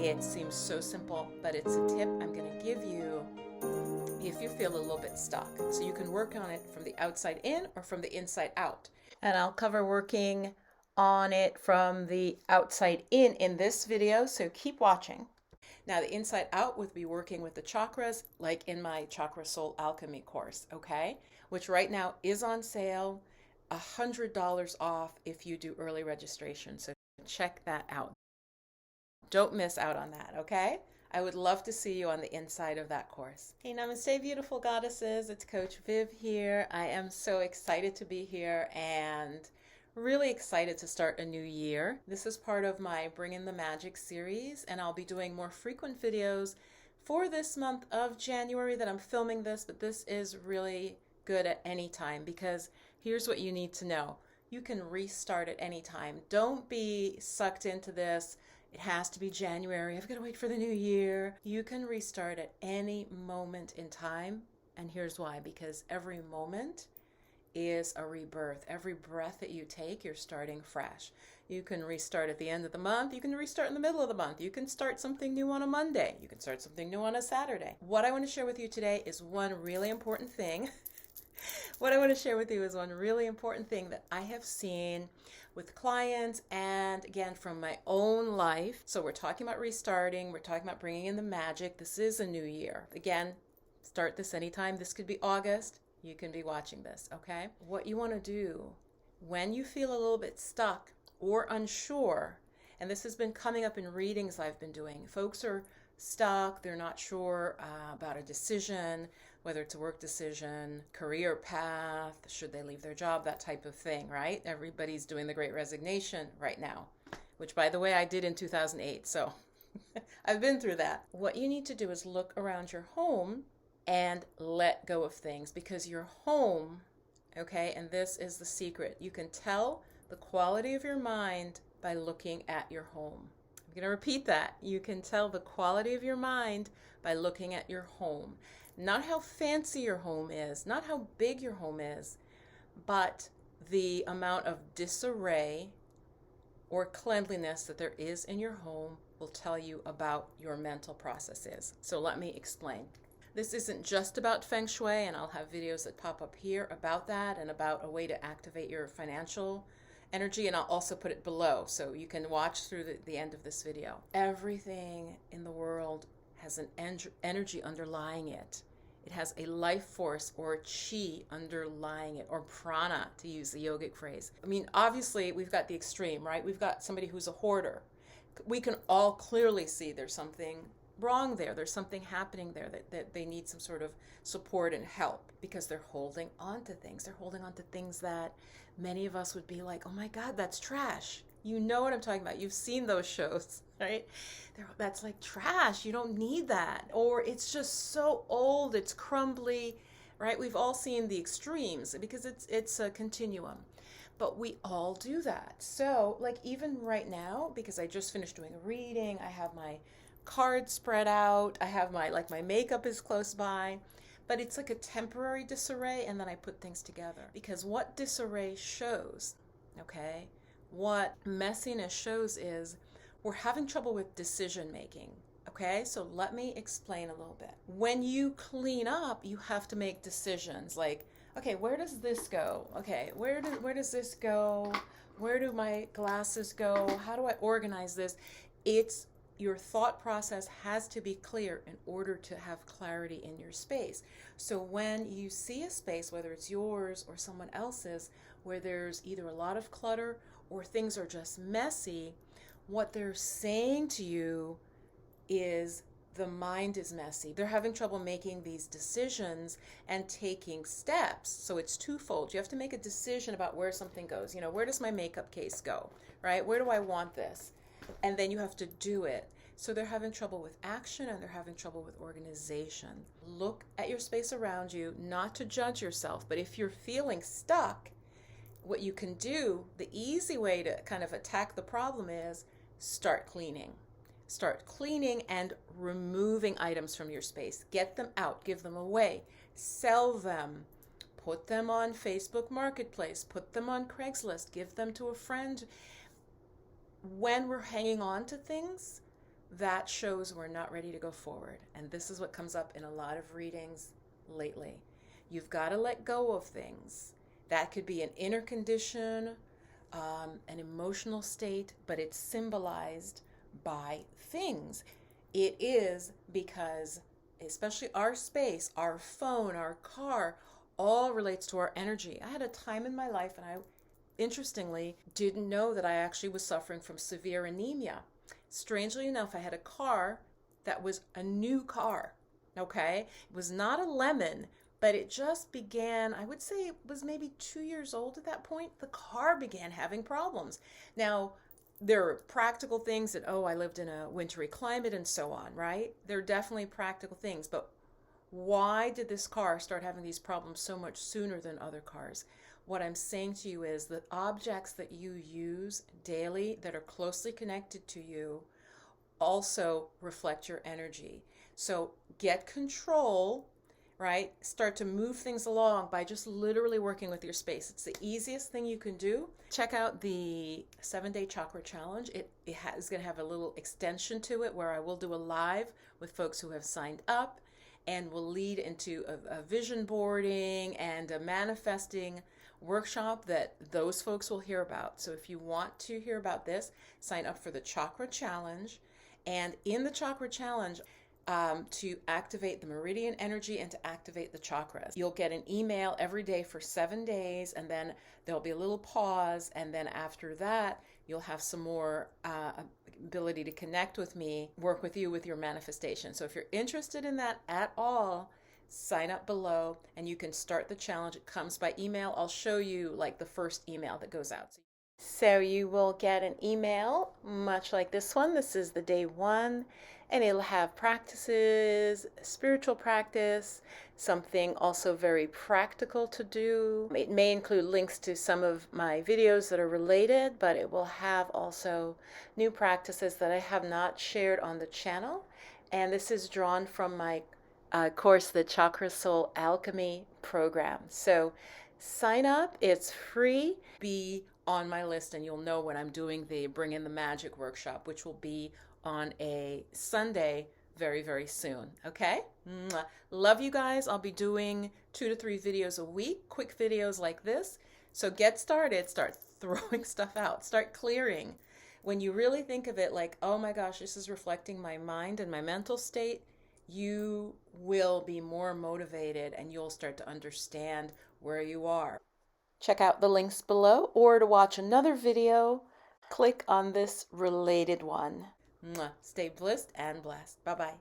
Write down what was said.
It seems so simple, but it's a tip I'm going to give you if you feel a little bit stuck. So you can work on it from the outside in or from the inside out. And I'll cover working on it from the outside in this video, so keep watching. Now, the inside out would be working with the chakras, like in my Chakra Soul Alchemy course, okay? Which right now is on sale, $100 off if you do early registration. So check that out. Don't miss out on that, okay? I would love to see you on the inside of that course. Hey, namaste, beautiful goddesses. It's Coach Viv here. I am so excited to be here and really excited to start a new year. This is part of my Bring in the Magic series, and I'll be doing more frequent videos for this month of January that I'm filming this, but this is really good at any time because here's what you need to know. You can restart at any time. Don't be sucked into this. It has to be January. I've got to wait for the new year. You can restart at any moment in time. And here's why. Because every moment is a rebirth. Every breath that you take, you're starting fresh. You can restart at the end of the month. You can restart in the middle of the month. You can start something new on a Monday. You can start something new on a Saturday. What I want to share with you today is one really important thing. What I want to share with you is one really important thing that I have seen with clients and again from my own life. So we're talking about restarting, we're talking about bringing in the magic. This is a new year. Again, start this anytime. This could be August. You can be watching this, okay? What you want to do when you feel a little bit stuck or unsure, and this has been coming up in readings I've been doing. Folks are stuck, they're not sure about a decision, whether it's a work decision, career path, should they leave their job, that type of thing, right? Everybody's doing the Great Resignation right now, which by the way, I did in 2008, so I've been through that. What you need to do is look around your home and let go of things because your home, okay, and this is the secret, you can tell the quality of your mind by looking at your home. I'm going to repeat that. You can tell the quality of your mind by looking at your home. Not how fancy your home is, not how big your home is, but the amount of disarray or cleanliness that there is in your home will tell you about your mental processes. So let me explain. This isn't just about Feng Shui, and I'll have videos that pop up here about that and about a way to activate your financial energy, and I'll also put it below so you can watch through the end of this video. Everything in the world has an energy underlying it. It has a life force or chi underlying it, or prana, to use the yogic phrase. I mean, obviously, we've got the extreme, right? We've got somebody who's a hoarder. We can all clearly see there's something wrong there. There's something happening there that they need some sort of support and help because they're holding on to things. They're holding on to things that many of us would be like, oh my God, that's trash. You know what I'm talking about. You've seen those shows, right? That's like trash. You don't need that. Or it's just so old, it's crumbly, right? We've all seen the extremes because it's a continuum. But we all do that. So like even right now, because I just finished doing a reading, I have my cards spread out, I have my makeup is close by, but it's like a temporary disarray, and then I put things together. Because what disarray shows, okay, what messiness shows is we're having trouble with decision making. Okay, so let me explain a little bit. When you clean up, you have to make decisions like, okay, where does this go? Okay, where does this go? Where do my glasses go? How do I organize this? Your thought process has to be clear in order to have clarity in your space. So when you see a space, whether it's yours or someone else's, where there's either a lot of clutter or things are just messy, what they're saying to you is the mind is messy. They're having trouble making these decisions and taking steps. So it's twofold. You have to make a decision about where something goes. You know, where does my makeup case go, right? Where do I want this? And then you have to do it. So they're having trouble with action and they're having trouble with organization. Look at your space around you, not to judge yourself, but if you're feeling stuck, what you can do, the easy way to kind of attack the problem is start cleaning. Start cleaning and removing items from your space. Get them out, give them away, sell them, put them on Facebook Marketplace, put them on Craigslist, give them to a friend. When we're hanging on to things, that shows we're not ready to go forward. And this is what comes up in a lot of readings lately. You've got to let go of things. That could be an inner condition, an emotional state, but it's symbolized by things. It is because, especially our space, our phone, our car, all relates to our energy. I had a time in my life, and I interestingly didn't know that I actually was suffering from severe anemia. Strangely enough, I had a car that was a new car. Okay? It was not a lemon, but it just began, I would say it was maybe 2 years old at that point. The car began having problems. Now, there are practical things that, oh, I lived in a wintry climate and so on, right? There are definitely practical things, but why did this car start having these problems so much sooner than other cars? What I'm saying to you is that objects that you use daily that are closely connected to you also reflect your energy. So get control, right? Start to move things along by just literally working with your space. It's the easiest thing you can do. Check out the 7-day chakra challenge. It is going to have a little extension to it where I will do a live with folks who have signed up, and will lead into a vision boarding and a manifesting workshop that those folks will hear about. So if you want to hear about this, sign up for the Chakra Challenge. And in the Chakra Challenge, to activate the meridian energy and to activate the chakras. You'll get an email every day for 7 days, and then there'll be a little pause, and then after that, you'll have some more ability to connect with me, work with you with your manifestation. So if you're interested in that at all, sign up below and you can start the challenge. It comes by email. I'll show you like the first email that goes out. So you will get an email much like this one. This is the day 1, and it'll have practices, spiritual practice, something also very practical to do. It may include links to some of my videos that are related, but it will have also new practices that I have not shared on the channel. And this is drawn from my course, the Chakra Soul Alchemy program. So sign up, it's free. Be on my list and you'll know when I'm doing the Bring in the Magic workshop, which will be on a Sunday very, very soon. Okay? Mwah. Love you guys. I'll be doing 2 to 3 videos a week, quick videos like this. So get started. Start throwing stuff out. Start clearing. When you really think of it like, oh my gosh, this is reflecting my mind and my mental state, you will be more motivated and you'll start to understand where you are. Check out the links below, or to watch another video, click on this related one. Mwah. Stay blissed and blessed. Bye-bye.